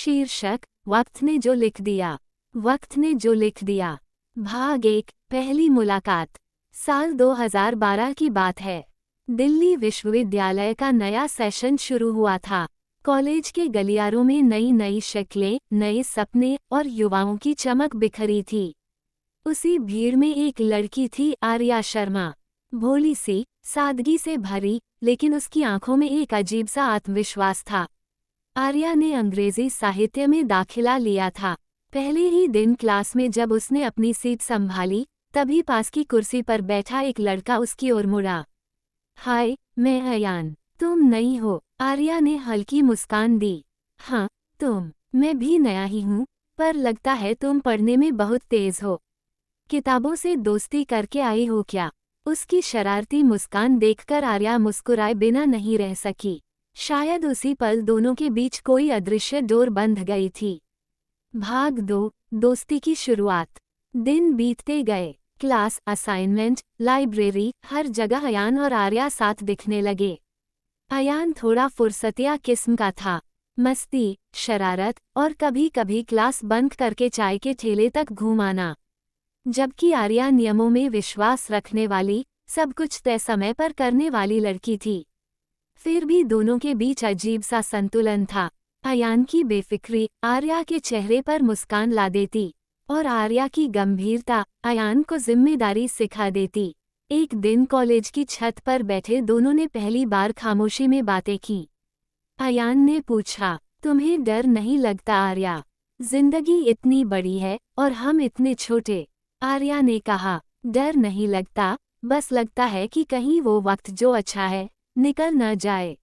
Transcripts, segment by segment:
शीर्षक वक्त ने जो लिख दिया। वक्त ने जो लिख दिया। भाग 1, पहली मुलाकात। साल 2012 की बात है। दिल्ली विश्वविद्यालय का नया सेशन शुरू हुआ था। कॉलेज के गलियारों में नई नई शक्लें, नए सपने और युवाओं की चमक बिखरी थी। उसी भीड़ में एक लड़की थी, आर्या शर्मा। भोली सी, सादगी से भरी, लेकिन उसकी आंखों में एक अजीब सा आत्मविश्वास था। आर्या ने अंग्रेजी साहित्य में दाखिला लिया था। पहले ही दिन क्लास में जब उसने अपनी सीट संभाली, तभी पास की कुर्सी पर बैठा एक लड़का उसकी ओर मुड़ा। हाय, मैं अयान। तुम नई हो? आर्या ने हल्की मुस्कान दी। हाँ, तुम? मैं भी नया ही हूँ, पर लगता है तुम पढ़ने में बहुत तेज हो। किताबों से दोस्ती करके आई हो क्या? उसकी शरारती मुस्कान देखकर आर्या मुस्कुराए बिना नहीं रह सकी। शायद उसी पल दोनों के बीच कोई अदृश्य डोर बंध गई थी। भाग 2, दोस्ती की शुरुआत। दिन बीतते गए। क्लास, असाइनमेंट, लाइब्रेरी, हर जगह अयान और आर्या साथ दिखने लगे। अयान थोड़ा फुर्सतिया किस्म का था। मस्ती, शरारत और कभी कभी क्लास बंद करके चाय के ठेले तक घूम आना। जबकि आर्या नियमों में विश्वास रखने वाली, सब कुछ तय समय पर करने वाली लड़की थी। फिर भी दोनों के बीच अजीब सा संतुलन था। अयान की बेफिक्री आर्या के चेहरे पर मुस्कान ला देती, और आर्या की गंभीरता अयान को जिम्मेदारी सिखा देती। एक दिन कॉलेज की छत पर बैठे दोनों ने पहली बार खामोशी में बातें की। अयान ने पूछा, तुम्हें डर नहीं लगता आर्या? जिंदगी इतनी बड़ी है और हम इतने छोटे। आर्या ने कहा, डर नहीं लगता, बस लगता है कि कहीं वो वक्त जो अच्छा है निकल न जाए।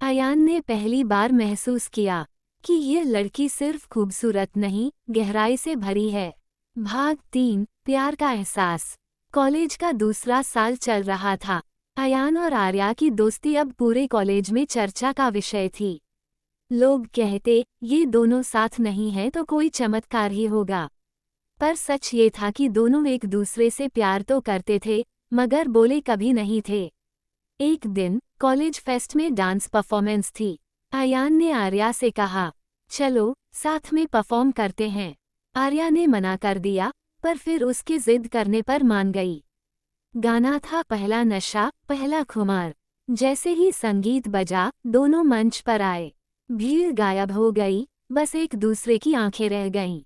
अयान ने पहली बार महसूस किया कि ये लड़की सिर्फ खूबसूरत नहीं, गहराई से भरी है। भाग 3, प्यार का एहसास। कॉलेज का दूसरा साल चल रहा था। अयान और आर्या की दोस्ती अब पूरे कॉलेज में चर्चा का विषय थी। लोग कहते, ये दोनों साथ नहीं हैं तो कोई चमत्कार ही होगा। पर सच ये था कि दोनों एक दूसरे से प्यार तो करते थे, मगर बोले कभी नहीं थे। एक दिन कॉलेज फेस्ट में डांस परफॉर्मेंस थी। अयान ने आर्या से कहा, चलो साथ में परफॉर्म करते हैं। आर्या ने मना कर दिया, पर फिर उसके जिद करने पर मान गई। गाना था पहला नशा पहला खुमार। जैसे ही संगीत बजा, दोनों मंच पर आए। भीड़ गायब हो गई, बस एक दूसरे की आंखें रह गईं।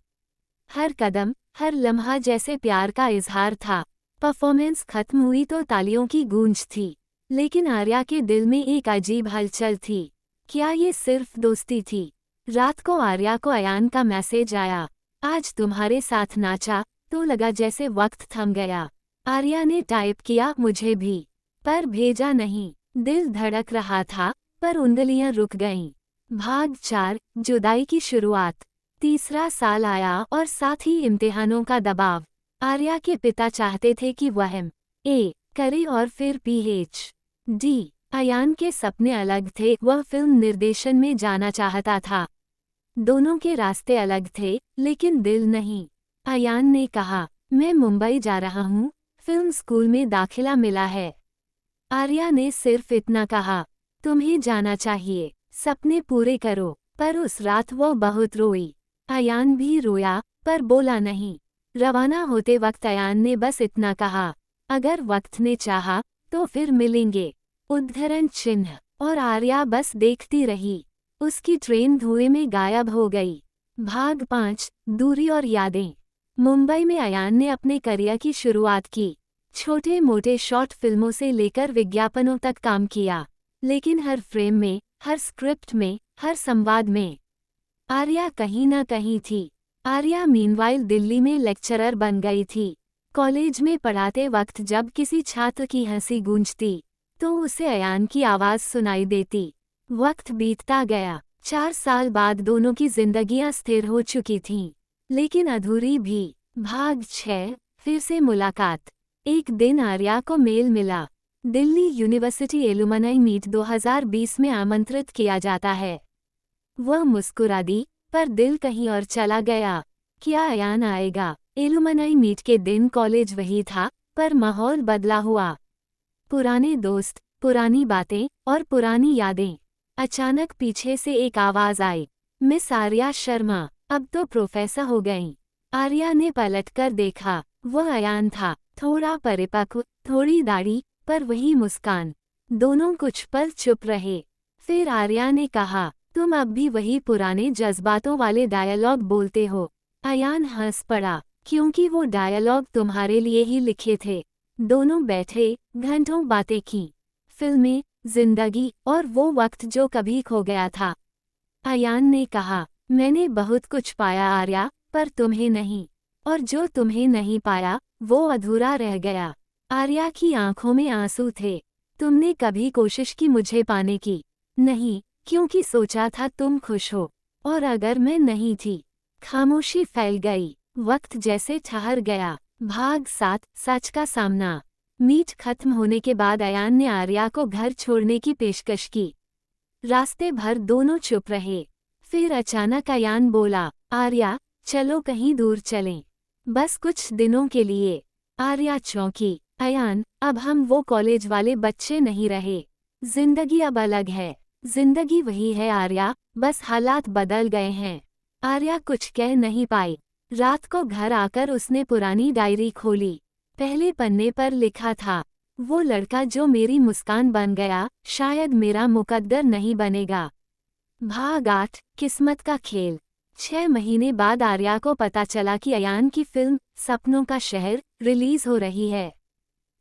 हर कदम, हर लम्हा जैसे प्यार का इजहार था। परफॉर्मेंस खत्म हुई तो तालियों की गूंज थी, लेकिन आर्या के दिल में एक अजीब हलचल थी। क्या ये सिर्फ दोस्ती थी? रात को आर्या को अयान का मैसेज आया, आज तुम्हारे साथ नाचा तो लगा जैसे वक्त थम गया। आर्या ने टाइप किया, मुझे भी, पर भेजा नहीं। दिल धड़क रहा था, पर उंगलियां रुक गईं। भाग 4, जुदाई की शुरुआत। तीसरा साल आया और साथ ही इम्तिहानों का दबाव। आर्या के पिता चाहते थे कि वह MA करे और फिर PhD। अयान के सपने अलग थे, वह फिल्म निर्देशन में जाना चाहता था। दोनों के रास्ते अलग थे, लेकिन दिल नहीं। अयान ने कहा, मैं मुंबई जा रहा हूँ, फिल्म स्कूल में दाखिला मिला है। आर्या ने सिर्फ इतना कहा, तुम्हें जाना चाहिए, सपने पूरे करो। पर उस रात वो बहुत रोई। अयान भी रोया, पर बोला नहीं। रवाना होते वक्त अयान ने बस इतना कहा, अगर वक्त ने चाहा तो फिर मिलेंगे। उद्धरण चिन्ह। और आर्या बस देखती रही। उसकी ट्रेन धुएं में गायब हो गई। भाग 5, दूरी और यादें। मुंबई में अयान ने अपने करियर की शुरुआत की। छोटे मोटे शॉर्ट फिल्मों से लेकर विज्ञापनों तक काम किया, लेकिन हर फ्रेम में, हर स्क्रिप्ट में, हर संवाद में आर्या कहीं न कहीं थी। आर्या मीनवाइल दिल्ली में लेक्चरर बन गई थी। कॉलेज में पढ़ाते वक्त जब किसी छात्र की हंसी गूंजती, तो उसे अयान की आवाज़ सुनाई देती। वक्त बीतता गया। 4 साल बाद दोनों की जिंदगियां स्थिर हो चुकी थीं, लेकिन अधूरी भी। भाग 6, फिर से मुलाकात। एक दिन आर्या को मेल मिला, दिल्ली यूनिवर्सिटी एलुमनाई मीट 2020 में आमंत्रित किया जाता है। वह मुस्कुरा दी, पर दिल कहीं और चला गया। क्या अयान आएगा? एलुमनाई मीट के दिन कॉलेज वही था, पर माहौल बदला हुआ। पुराने दोस्त, पुरानी बातें और पुरानी यादें। अचानक पीछे से एक आवाज आई, मिस आर्या शर्मा अब तो प्रोफेसर हो गईं। आर्या ने पलटकर देखा, वह अयान था, थोड़ा परिपक्व, थोड़ी दाढ़ी, पर वही मुस्कान। दोनों कुछ पल चुप रहे। फिर आर्या ने कहा, तुम अब भी वही पुराने जज्बातों वाले डायलॉग बोलते हो। अयान हंस पड़ा, क्योंकि वो डायलॉग तुम्हारे लिए ही लिखे थे। दोनों बैठे, घंटों बातें की, फिल्में, जिंदगी और वो वक्त जो कभी खो गया था। अयान ने कहा, मैंने बहुत कुछ पाया आर्या, पर तुम्हें नहीं। और जो तुम्हें नहीं पाया, वो अधूरा रह गया। आर्या की आंखों में आंसू थे। तुमने कभी कोशिश की मुझे पाने की? नहीं, क्योंकि सोचा था तुम खुश हो। और अगर मैं नहीं थी? खामोशी फैल गई, वक्त जैसे ठहर गया। भाग 7, सच का सामना। मीट खत्म होने के बाद अयान ने आर्या को घर छोड़ने की पेशकश की। रास्ते भर दोनों चुप रहे। फिर अचानक अयान बोला, आर्या, चलो कहीं दूर चलें। बस कुछ दिनों के लिए। आर्या चौंकी। अयान, अब हम वो कॉलेज वाले बच्चे नहीं रहे। जिंदगी अब अलग है। जिंदगी वही है आर्या, बस हालात बदल गए हैं। आर्या कुछ कह नहीं पाई। रात को घर आकर उसने पुरानी डायरी खोली। पहले पन्ने पर लिखा था, वो लड़का जो मेरी मुस्कान बन गया, शायद मेरा मुकद्दर नहीं बनेगा। भाग 8, किस्मत का खेल। 6 महीने बाद आर्या को पता चला कि अयान की फिल्म सपनों का शहर रिलीज हो रही है।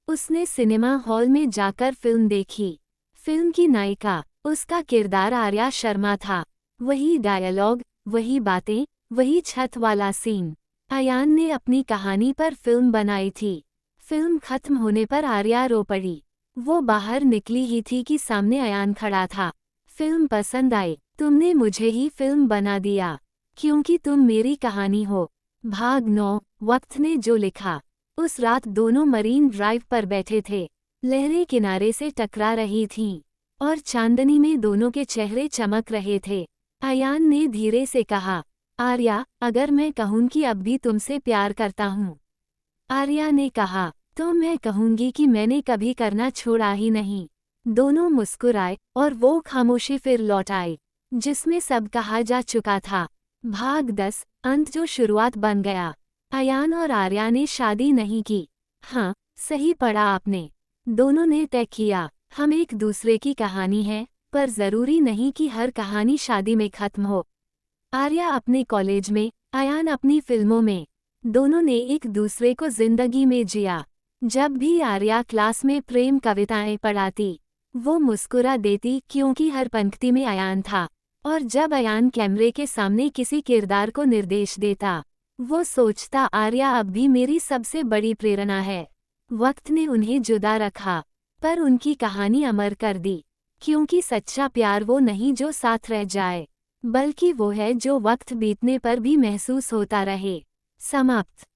उसने सिनेमा हॉल में जाकर फिल्म देखी। फिल्म की नायिका, उसका किरदार आर्या शर्मा था। वही डायलॉग, वही बातें, वही छत वाला सीन। अयान ने अपनी कहानी पर फिल्म बनाई थी। फिल्म खत्म होने पर आर्या रो पड़ी। वो बाहर निकली ही थी कि सामने अयान खड़ा था। फिल्म पसंद आई, तुमने मुझे ही फिल्म बना दिया, क्योंकि तुम मेरी कहानी हो। भाग 9, वक्त ने जो लिखा। उस रात दोनों मरीन ड्राइव पर बैठे थे। लहरें किनारे से टकरा रही थीं, और चांदनी में दोनों के चेहरे चमक रहे थे। अयान ने धीरे से कहा, आर्या, अगर मैं कहूँ कि अब भी तुमसे प्यार करता हूँ? आर्या ने कहा, तो मैं कहूँगी कि मैंने कभी करना छोड़ा ही नहीं। दोनों मुस्कुराए, और वो खामोशी फिर लौट आई, जिसमें सब कहा जा चुका था। भाग 10, अंत जो शुरुआत बन गया। अयान और आर्या ने शादी नहीं की। हाँ, सही पढ़ा आपने। दोनों ने तय किया, हम एक दूसरे की कहानी है, पर जरूरी नहीं कि हर कहानी शादी में खत्म हो। आर्या अपने कॉलेज में, अयान अपनी फिल्मों में। दोनों ने एक दूसरे को जिंदगी में जिया। जब भी आर्या क्लास में प्रेम कविताएं पढ़ाती, वो मुस्कुरा देती क्योंकि हर पंक्ति में अयान था। और जब अयान कैमरे के सामने किसी किरदार को निर्देश देता, वो सोचता आर्या अब भी मेरी सबसे बड़ी प्रेरणा है। वक्त ने उन्हें जुदा रखा, पर उनकी कहानी अमर कर दी, क्योंकि सच्चा प्यार वो नहीं जो साथ रह जाए, बल्कि वो है जो वक्त बीतने पर भी महसूस होता रहे। समाप्त।